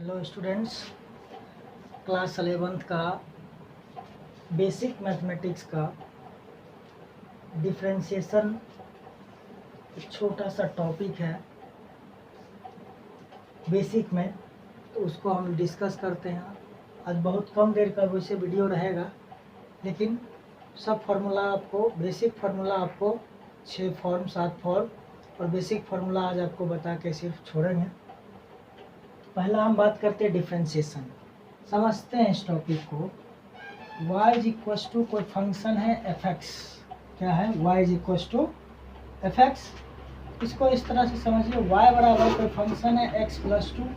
Hello students, class 11th का basic mathematics का differentiation एक छोटा सा टॉपिक है बेसिक में, तो उसको हम डिस्कस करते हैं। आज बहुत कम देर का वैसे वीडियो रहेगा, लेकिन सब फार्मूला आपको, बेसिक फार्मूला आपको 6 फॉर्म 7 फॉर्म और बेसिक फार्मूला आज आपको बता के सिर्फ छोड़ेंगे। पहला हम बात करते हैं डिफरेंशिएशन। समझते हैं इस टॉपिक को। y इज इक्व टू कोई फंक्शन है f(x). क्या है? y is equal to f(x). इसको इस तरह से समझिए, y बराबर कोई फंक्शन है x प्लस 2।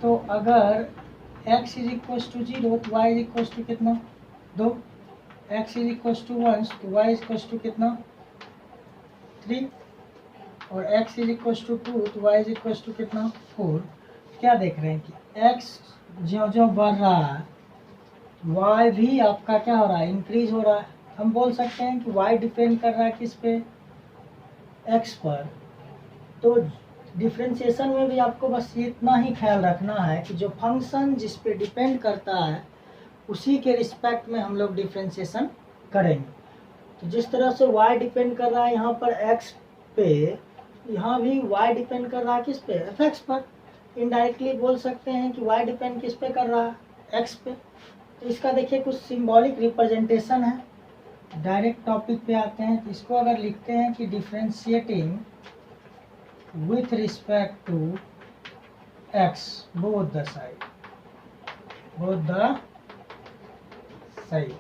तो अगर x इज इक्व टू 0 तो y इज इक्व टू कितना? 2। x इज इक्व टू 1 तो y इज इक्व टू कितना? 3। और x इज इक्व टू 2 तो y इज इक्व टू कितना? 4। क्या देख रहे हैं कि x जो जो बढ़ रहा है y भी आपका क्या हो रहा है? इंक्रीज हो रहा है। हम बोल सकते हैं कि y डिपेंड कर रहा है किस पे? x पर। तो डिफरेंशिएशन में भी आपको बस इतना ही ख्याल रखना है कि जो फंक्शन जिस पे डिपेंड करता है उसी के रिस्पेक्ट में हम लोग डिफरेंशिएशन करेंगे। तो जिस तरह से y डिपेंड कर रहा है यहाँ पर x पे, यहाँ भी y डिपेंड कर रहा है किस पे? f(x) पर। इनडायरेक्टली बोल सकते हैं कि y डिपेंड किस पे कर रहा है? x पे। तो इसका देखिए कुछ सिंबॉलिक रिप्रेजेंटेशन है। डायरेक्ट टॉपिक पे आते हैं, तो इसको अगर लिखते हैं कि differentiating with respect to x both the side, both the side.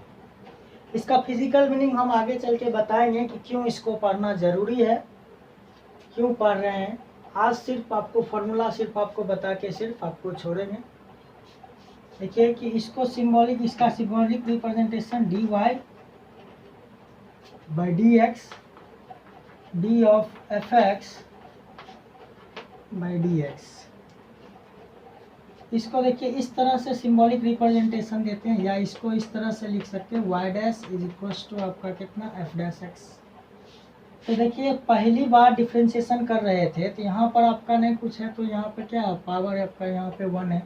इसका फिजिकल मीनिंग हम आगे चल के बताएंगे कि क्यों इसको पढ़ना जरूरी है, क्यों पढ़ रहे हैं। आज सिर्फ आपको फार्मूला सिर्फ आपको बता के सिर्फ आपको छोड़ेंगे। देखिए कि इसको सिंबॉलिक, इसका symbolic representation dy by dx, d of f(x) by dx। इसको देखिए इस तरह से सिंबॉलिक रिप्रेजेंटेशन देते हैं, या इसको इस तरह से लिख सकते हैं y dash is equal to आपका कितना? f'(x). तो देखिए पहली बार डिफरेंशिएशन कर रहे थे तो यहाँ पर आपका नहीं कुछ है, तो यहाँ पे क्या पावर है आपका? यहाँ पे 1 है,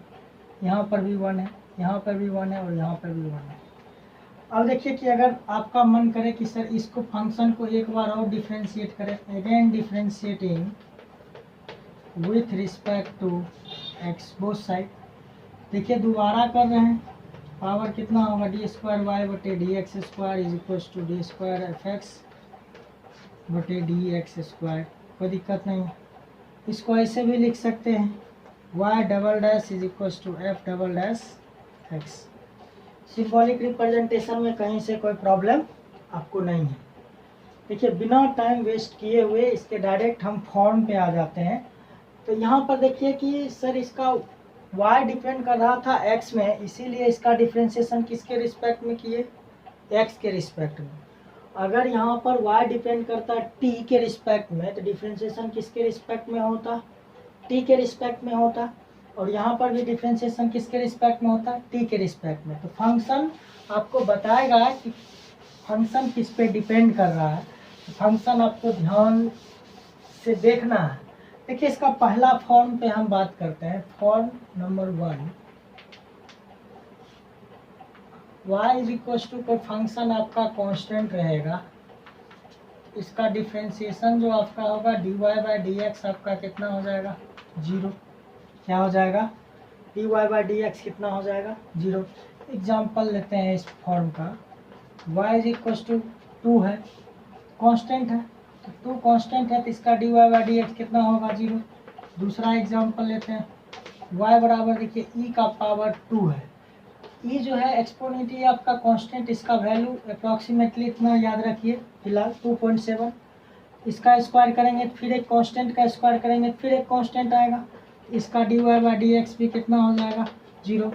यहाँ पर भी 1 है, यहाँ पर भी 1 है और यहाँ पर भी 1 है। अब देखिए कि अगर आपका मन करे कि सर इसको फंक्शन को एक बार और डिफरेंशिएट करें, again differentiating with respect to x both side. देखिए दोबारा कर रहे हैं, पावर कितना होगा? d स्क्वायर वाई बटे dx square is equal to d square f(x) बटे dx स्क्वायर। कोई दिक्कत नहीं है। इसको ऐसे भी लिख सकते हैं y double dash is equal to f double dash x। Symbolic representation में कहीं से कोई प्रॉब्लम आपको नहीं है। देखिए बिना टाइम वेस्ट किए हुए इसके डायरेक्ट हम फॉर्म पे आ जाते हैं। तो यहाँ पर देखिए कि सर इसका y डिपेंड कर रहा था x में, इसीलिए इसका डिफरेंशिएशन किसके रिस्पेक्ट में किए? x के रिस्पेक्ट में। अगर यहाँ पर y डिपेंड करता t के रिस्पेक्ट में, तो डिफरेंशिएशन किसके रिस्पेक्ट में होता? t के रिस्पेक्ट में होता। और यहाँ पर भी डिफरेंशिएशन किसके रिस्पेक्ट में होता? t के रिस्पेक्ट में। तो फंक्शन आपको बताएगा कि फंक्शन किस पे डिपेंड कर रहा है। तो फंक्शन आपको ध्यान से देखना है। देखिए इसका पहला फॉर्म पे हम बात करते हैं। Form number 1, y is equal to कोई फंक्शन आपका कांस्टेंट रहेगा, इसका डिफरेंशिएशन जो आपका होगा dy बाई dx आपका कितना हो जाएगा? 0। क्या हो जाएगा? dy बाई dx कितना हो जाएगा? 0। एग्जाम्पल लेते हैं इस फॉर्म का। y इज इक्वल टू 2 है, कांस्टेंट है, तो 2 कांस्टेंट है तो इसका dy बाई dx कितना होगा? 0। दूसरा एग्जाम्पल लेते हैं। y बराबर देखिए e का पावर 2 है। e जो है एक्सपोनेंट आपका कांस्टेंट, इसका वैल्यू अप्रॉक्सीमेटली इतना याद रखिए फिलहाल 2.7। इसका स्क्वायर करेंगे फिर एक कांस्टेंट का स्क्वायर करेंगे फिर एक कांस्टेंट आएगा, इसका dy बाई dx भी कितना हो जाएगा? 0।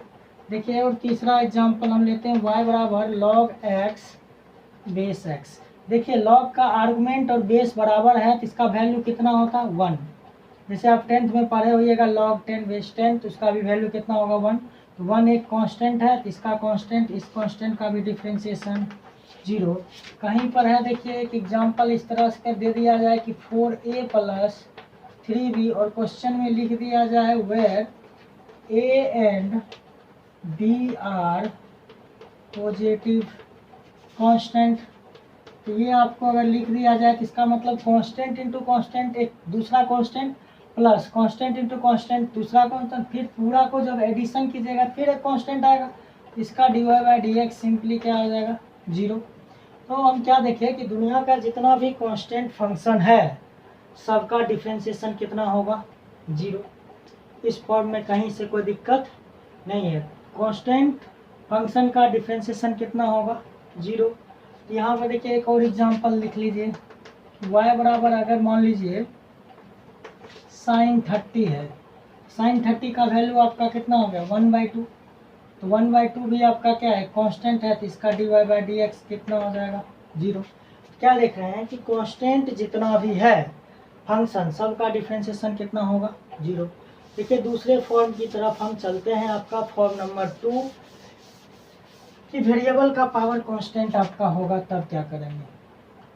देखिए और तीसरा एग्जांपल हम लेते हैं। y बराबर log x बेस x। देखिए log का आर्गुमेंट और बेस बराबर है तो इसका वैल्यू कितना होता है? 1। जैसे आप 10th में पढ़े होइएगा log 10 बेस 10, तो उसका भी वैल्यू कितना होगा? 1। तो 1 एक कांस्टेंट है, तो इसका कांस्टेंट, इस कांस्टेंट का भी डिफरेंशिएशन 0। कहीं पर है देखिए एक एग्जांपल इस तरह से दे दिया जाए कि 4a प्लस 3b और क्वेश्चन में लिख दिया जाए where a and b are positive constant. तो ये आपको अगर लिख दिया जाए तो इसका मतलब कांस्टेंट इंटू कांस्टेंट एक दूसरा constant plus constant into constant दूसरा कांस्टेंट, फिर पूरा को जब एडिशन कीजिएगा फिर एक कांस्टेंट आएगा, इसका dy by d x simply क्या हो जाएगा 0। तो हम क्या देखें कि दुनिया का जितना भी कांस्टेंट फंक्शन है सबका डिफरेंशिएशन कितना होगा 0। इस फॉर्म में कहीं से कोई दिक्कत नहीं है। कांस्टेंट फंक्शन का डिफरेंशिएशन कितना होगा 0। यहाँ पर देखिए एक और एग्जांपल लिख लीजिए, y बराबर अगर मान लीजिए साइन 30 है, साइन 30 का वैल्यू आपका कितना हो गया 1/2। तो 1/2 भी आपका क्या है कांस्टेंट है, तो इसका dy बाई डी एक्स कितना हो जाएगा 0। क्या देख रहे हैं कि कांस्टेंट जितना भी है फंक्शन सबका डिफरेंशिएशन कितना होगा 0। देखिए दूसरे फॉर्म की तरफ हम चलते हैं। आपका फॉर्म नंबर 2 कि वेरिएबल का पावर कांस्टेंट आपका होगा, तब क्या करेंगे।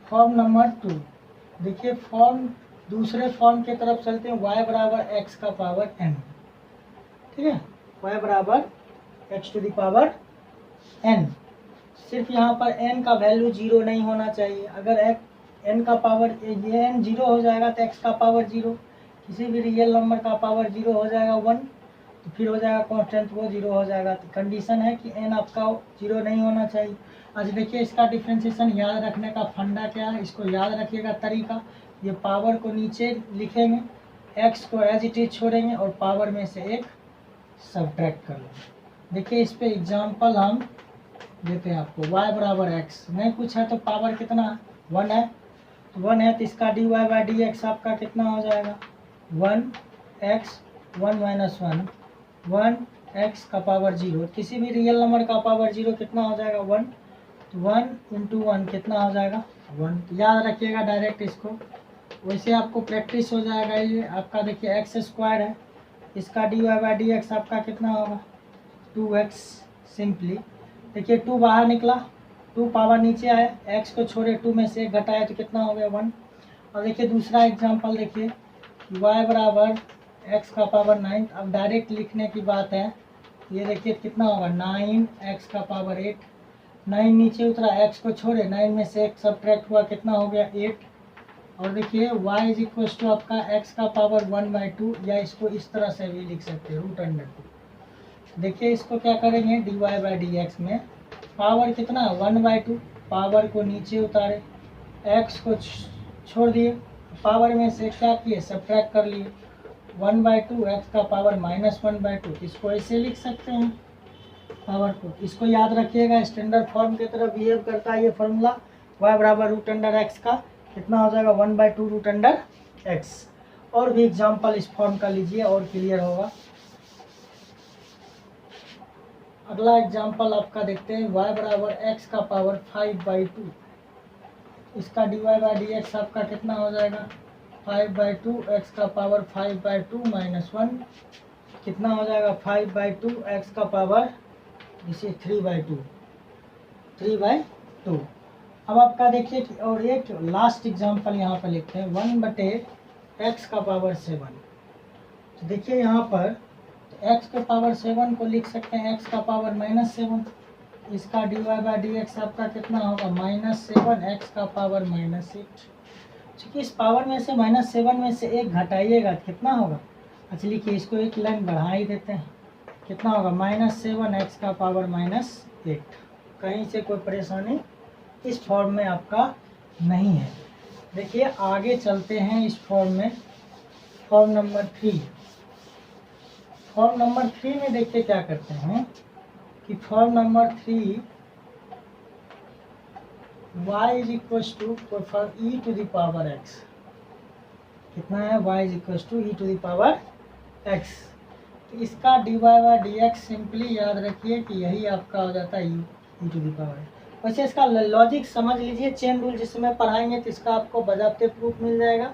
फॉर्म नंबर 2 देखिए फॉर्म दूसरे फॉर्म की तरफ चलते हैं, y बराबर x का पावर n। ठीक है, y बराबर x to the power n। सिर्फ यहाँ पर n का वैल्यू 0 नहीं होना चाहिए। अगर n का पावर ये n 0 हो जाएगा तो x का पावर 0, किसी भी रियल नंबर का पावर 0 हो जाएगा 1, तो फिर हो जाएगा कांस्टेंट वो 0 हो जाएगा। तो कंडीशन है कि n आपका 0 नहीं होना चाहिए। आज देखिए इसका डिफरेंशिएशन याद रखने का फंडा क्या है, इसको याद रखिएगा तरीका। ये पावर को नीचे लिखेंगे, x को एज इट इज छोड़ेंगे और पावर में से एक सब्ट्रैक्ट कर लेंगे। देखिए इस पे एग्जांपल हम देते हैं आपको, y बराबर x नहीं कुछ है तो पावर कितना 1 है, तो 1 है तो इसका dy बाई डी एक्स आपका कितना हो जाएगा 1x 1 माइनस 1 1x का पावर 0। किसी भी रियल नंबर का पावर 0 कितना हो जाएगा 1, तो 1 इंटू 1 कितना हो जाएगा 1। तो याद रखिएगा डायरेक्ट इसको, वैसे आपको प्रैक्टिस हो जाएगा। ये आपका देखिए एक्स स्क्वायर है, इसका dy बाई डी एक्स आपका कितना होगा 2x। सिंपली देखिए 2 बाहर निकला, 2 पावर नीचे आए, x को छोड़े 2 में से 1 घटाए तो कितना हो गया 1। और देखिए दूसरा एग्जांपल देखिए y बराबर x का पावर 9। अब डायरेक्ट लिखने की बात है, ये देखिए कितना होगा 9x का पावर 8। 9 नीचे उतरा, x को छोड़े 9 में से 1 सब्ट्रैक्ट हुआ कितना हो गया 8। और देखिए y इज इक्वल टू आपका x का पावर 1/2, या इसको इस तरह से भी लिख सकते हैं √2। देखिए इसको क्या करेंगे dy बाई डी एक्स में पावर कितना 1/2, पावर को नीचे उतारे, x को छोड़ दिए, पावर में से क्या किए सब्ट्रैक्ट कर लिए 1/2 x का पावर -1/2। इसको ऐसे लिख सकते हैं पावर को। इसको याद रखिएगा, स्टैंडर्ड फॉर्म की तरह बिहेव करता है ये फॉर्मूला। y बराबर √x का कितना हो जाएगा 1/2 √x। और भी एग्जांपल इस फॉर्म का लीजिए और क्लियर होगा। अगला एग्जांपल आपका देखते हैं, y बराबर x का पावर 5/2। इसका dy बाई डी एक्स आपका कितना हो जाएगा 5/2 x का पावर 5/2 माइनस 1 कितना हो जाएगा 5/2 x का पावर इसे 3/2। अब आपका देखिए कि और एक लास्ट एग्जांपल यहाँ पर लिखते हैं 1/x का पावर 7। तो देखिए यहाँ पर x के पावर 7 को लिख सकते हैं x का पावर -7। इसका dy बाई डी एक्स आपका कितना होगा -7 x का पावर -8। क्योंकि इस पावर में से -7 में से 1 घटाइएगा कितना होगा। अच्छा लिखिए इसको एक लाइन बढ़ा ही देते हैं, कितना होगा -7 x का पावर -8। कहीं से कोई परेशानी इस फॉर्म में आपका नहीं है। देखिए आगे चलते हैं इस फॉर्म में, फॉर्म नंबर 3। फॉर्म नंबर 3 में देखिए क्या करते हैं कि form number 3 y is equal to e to the power x कितना है y is equal to e to the power x। तो इसका dy by d x simply याद रखिए कि यही आपका हो जाता है ई टू द पावर। वैसे इसका लॉजिक समझ लीजिए, चेन रूल जिस समय पढ़ाएंगे तो इसका आपको बजाते प्रूफ मिल जाएगा।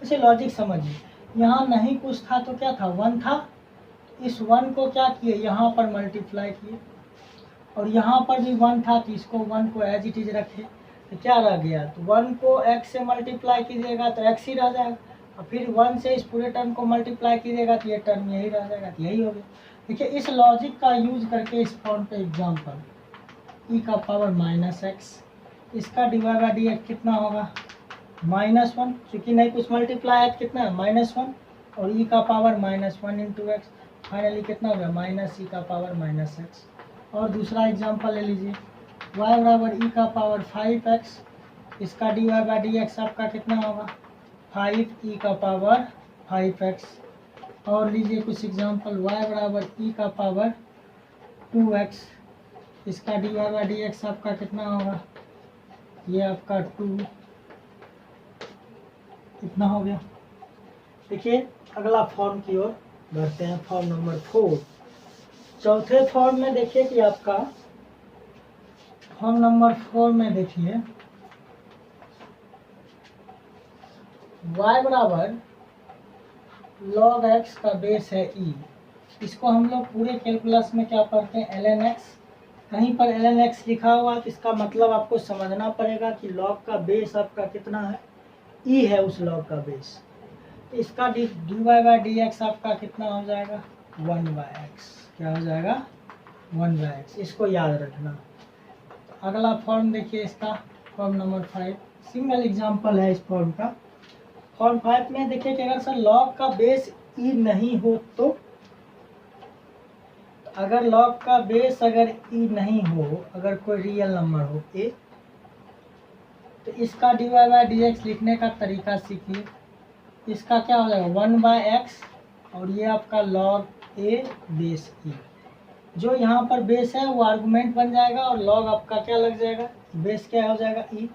वैसे लॉजिक समझिए, यहाँ नहीं कुछ था तो क्या था 1 था, इस 1 को क्या किए यहाँ पर मल्टीप्लाई किए, और यहाँ पर भी 1 था तो इसको 1 को एज इट इज रखे, तो क्या रह गया तो 1 को x से मल्टीप्लाई कीजिएगा तो x ही रह जाएगा। और फिर 1 से इस पूरे टर्म को मल्टीप्लाई कीजिएगा तो ये टर्म यही रह जाएगा, तो यही हो गया। देखिए इस लॉजिक का यूज करके इस फॉर्म पे एग्जाम्पल e का पावर -x, इसका डिवाइड बाई डी कितना होगा -1, क्योंकि नहीं कुछ मल्टीप्लाई है कितना है -1, और e का पावर -1 इंटू एक्स, फाइनली कितना हो गया -e का पावर -x। और दूसरा एग्जांपल ले लीजिए y बराबर e का पावर 5x, इसका डिवाइड बाई डी आपका कितना होगा 5e का पावर 5x। और लीजिए कुछ एग्जांपल y बराबर e का पावर 2x, इसका डिवाइड बाई डी आपका कितना होगा, ये आपका 2 इतना हो गया। देखिए अगला फॉर्म की ओर बढ़ते हैं, फॉर्म नंबर 4। चौथे फॉर्म में देखिए कि आपका फॉर्म नंबर 4 में देखिए y बराबर log x का बेस है e, इसको हम लोग पूरे कैलकुलस में क्या पढ़ते हैं ln x। कहीं पर ln x लिखा हुआ तो इसका मतलब आपको समझना पड़ेगा कि log का बेस आपका कितना है, e है उस log का बेस। इसका dy बाई डी एक्स आपका कितना हो जाएगा 1/x, क्या हो जाएगा 1/x, इसको याद रखना। अगला फॉर्म देखिए इसका फॉर्म नंबर 5, सिंगल एग्जांपल है इस फॉर्म का। फॉर्म 5 में देखिए कि अगर सर log का बेस e नहीं हो तो अगर log का बेस अगर e नहीं हो, अगर कोई रियल नंबर हो a, तो इसका dy बाई डी एक्स लिखने का तरीका सीखिए। इसका क्या हो जाएगा 1/x, और ये आपका log a बेस e, जो यहाँ पर बेस है वो आर्गुमेंट बन जाएगा और log आपका क्या लग जाएगा, बेस क्या हो जाएगा e।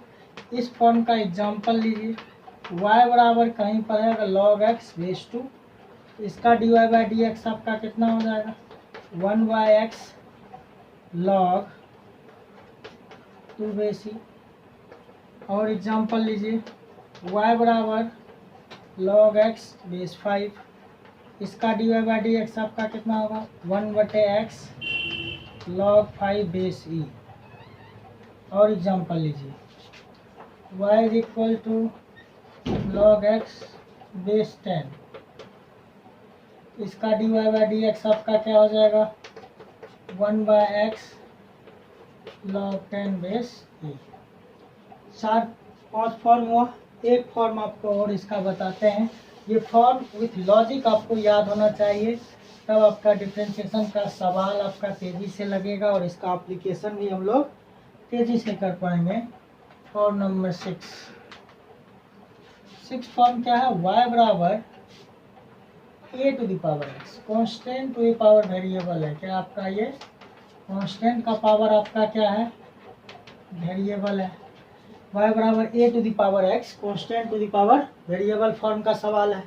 इस फॉर्म का एग्जांपल लीजिए y बराबर कहीं पर है अगर log x बेस 2, इसका dy बाई डी एक्स आपका कितना हो जाएगा 1/x log 2 बेस e। और एग्जांपल लीजिए y बराबर log x बेस 5, इसका dy बाई डी एक्स आपका कितना होगा 1/x log 5 बेस e। और एग्जांपल लीजिए y is equal to log x base 10, इसका dy बाई डी एक्स आपका क्या हो जाएगा 1/x log 10 base e। 4-5 form हुआ। एक फॉर्म आपको और इसका बताते हैं, ये फॉर्म विथ लॉजिक आपको याद होना चाहिए, तब आपका डिफरेंशिएशन का सवाल आपका तेज़ी से लगेगा और इसका एप्लीकेशन भी हम लोग तेज़ी से कर पाएंगे। फॉर्म नंबर 6 फॉर्म क्या है, y बराबर a to the power x, constant to the power variable है। क्या आपका ये कॉन्स्टेंट का पावर आपका क्या है, वेरिएबल है। y बराबर a to the power x, constant to the power variable form का सवाल है।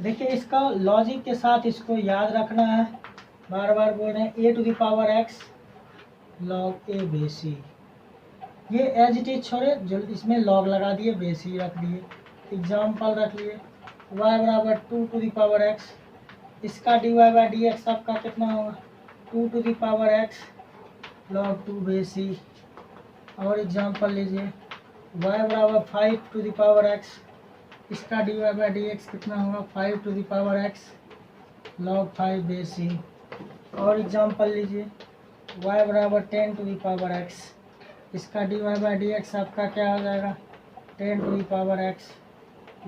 देखिए इसका लॉजिक के साथ इसको याद रखना है, बार बार बोल रहे हैं a to the power x log a base e, ये एज इट इज छोड़े, जो इसमें log लगा दिए बेस e रख दिए। एग्जाम्पल रख लिए y बराबर 2 टू द पावर x, इसका dy बाई डी एक्स आपका कितना होगा 2 to the power x log 2 base e। और एग्जाम्पल लीजिए y बराबर 5 टू द पावर x, इसका dy बाई डी एक्स कितना होगा 5 to the power x log 5 base e। और एग्जाम्पल लीजिए y बराबर 10 टू द पावर x, इसका dy बाई डी एक्स आपका क्या हो जाएगा 10 to the power x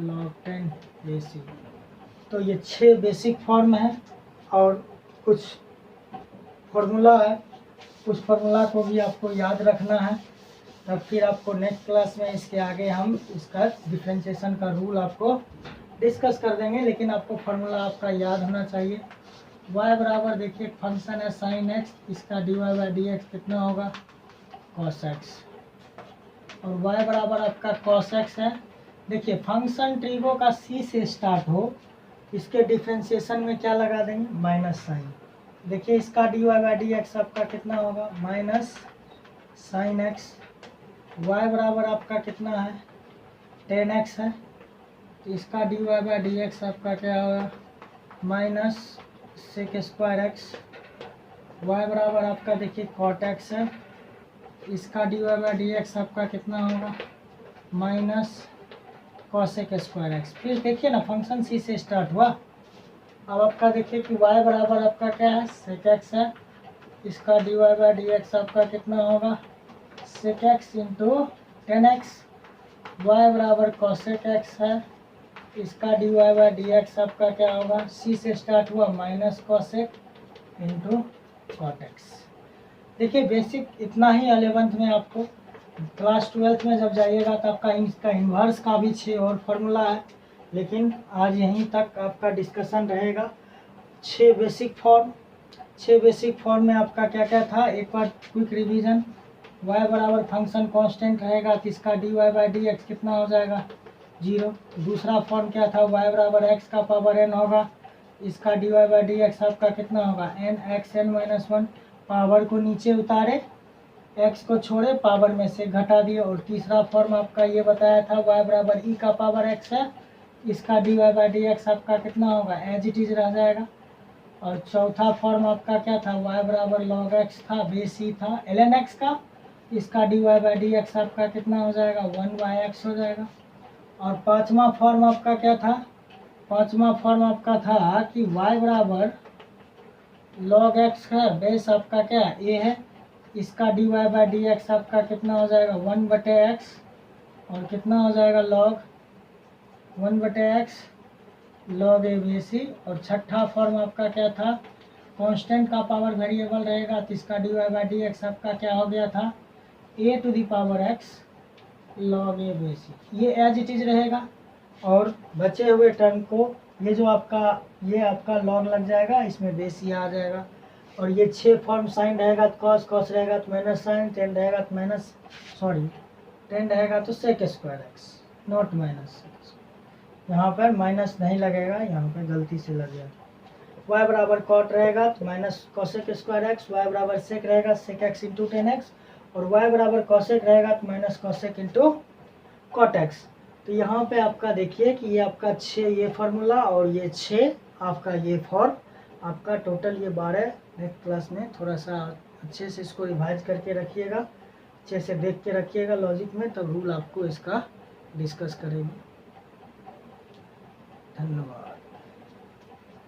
log 10 base e। तो ये 6 बेसिक फॉर्म है और कुछ फार्मूला है, कुछ फार्मूला को भी आपको याद रखना है, तब फिर आपको नेक्स्ट क्लास में इसके आगे हम इसका डिफरेंशिएशन का रूल आपको डिस्कस कर देंगे। लेकिन आपको फार्मूला आपका याद होना चाहिए। y बराबर देखिए फंक्शन है sin x, इसका dy बाई डी एक्स कितना होगा cos x, और y बराबर आपका cos x है। देखिए फंक्शन ट्रिगो का c से स्टार्ट हो, इसके डिफरेंशिएशन में क्या लगा देंगे माइनस साइन। देखिए इसका dy बाई डी एक्स आपका कितना होगा माइनस साइन x, y बराबर आपका कितना है 10x है, तो इसका dy बाई डी एक्स आपका क्या होगा minus sec square x। y बराबर आपका देखिए cot x है, इसका dy बाई डी एक्स आपका कितना होगा माइनस कॉसेक स्क्वायर एक्स। फिर देखिए ना फंक्शन सी से स्टार्ट हुआ। अब आपका देखिए कि y बराबर आपका क्या है, सेक एक्स है। इसका dy बाई डी एक्स आपका कितना होगा, sec x into tan x. Y बराबर कॉसेक एक्स है। इसका dy बाई डी एक्स आपका क्या होगा, सी से स्टार्ट हुआ minus cosec into cot x. देखिए बेसिक इतना ही 11th में। आपको क्लास 12th में जब जाइएगा तो आपका इसका इन्वर्स का भी 6 और फार्मूला है, लेकिन आज यहीं तक आपका डिस्कशन रहेगा। 6 बेसिक फॉर्म में आपका क्या क्या था, एक बार क्विक रिवीजन। y बराबर फंक्शन कांस्टेंट रहेगा तो इसका dy बाई डी एक्स कितना हो जाएगा, 0। दूसरा फॉर्म क्या था, y बराबर x का पावर n होगा। इसका dy बाई डी एक्स आपका कितना होगा, n x n minus 1। Power को नीचे उतारे, x को छोड़े, पावर में से घटा दिए। और तीसरा फॉर्म आपका ये बताया था y बराबर e का पावर x है। इसका dy बाई डी एक्स आपका कितना होगा, एज इट इज रह जाएगा। और चौथा फॉर्म आपका क्या था, y बराबर लॉग x था, बेस e था ln x का। इसका dy बाई डी एक्स आपका कितना हो जाएगा, 1 बाई एक्स हो जाएगा। और पांचवा फॉर्म आपका क्या था, पांचवा फॉर्म आपका था कि y बराबर लॉग x है, बेस आपका क्या a है। इसका dy बाई डी एक्स आपका कितना हो जाएगा, 1 बटे एक्स। और कितना हो जाएगा, लॉग 1 बटे x log a b c. और छठा फॉर्म आपका क्या था, कांस्टेंट का पावर वेरिएबल रहेगा तो इसका dy बाई डी एक्स आपका क्या हो गया था, a to the power x log a b c. ये एज इट इज रहेगा। और बचे हुए टर्म को ये जो आपका ये आपका लॉग लग जाएगा, इसमें बेस ये आ जाएगा। और ये 6 फॉर्म साइन रहेगा तो कॉस, कॉस रहेगा तो माइनस साइन, टेन रहेगा तो माइनस टेन रहेगा तो sec square x, not minus. यहाँ पर माइनस नहीं लगेगा, यहाँ पर गलती से लग गया। y बराबर कॉट रहेगा तो minus cosec square x. y बराबर सेक रहेगा, sec x into tan x. और y बराबर कॉसेक रहेगा तो minus cosec into cot x. तो यहाँ पे आपका देखिए कि ये आपका 6 ये फार्मूला और ये 6 आपका ये फॉर्म, आपका टोटल ये 12। नेक्स्ट क्लास में थोड़ा सा अच्छे से इसको रिवाइज करके रखिएगा, अच्छे से देख के रखिएगा लॉजिक में, तब रूल आपको इसका डिस्कस करेंगे। धन्यवाद।